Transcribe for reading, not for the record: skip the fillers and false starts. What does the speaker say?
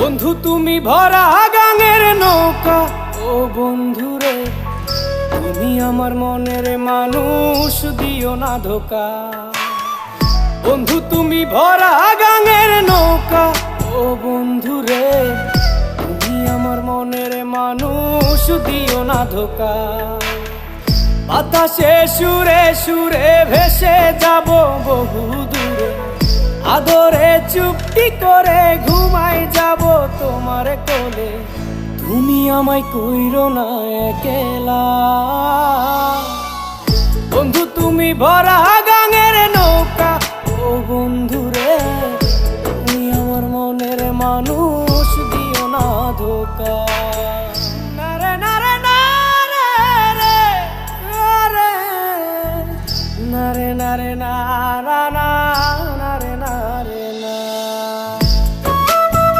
বন্ধু তুমি ভরা গাঙের নৌকা, ও বন্ধু রে তুমি আমার মনের মানুষ, দিও না ধোকা। বন্ধু তুমি ভরা গাঙের নৌকা, ও বন্ধু রে তুমি আমার মনের মানুষ, দিও না ধোকা। বাতাসে সুরে সুরে ভেসে যাব বহু দূরে, আদরে চুপটি করে ঘুমাই যাব তোমার কোলে। তুমি আমায় কইরো না একলা, বন্ধু তুমি ভরা গাঙের নৌকা, ও বন্ধু রে তুমি আমার মনের মানুষ, দিও না ধোকা। নারে নারে নারে রে, নারে নারে না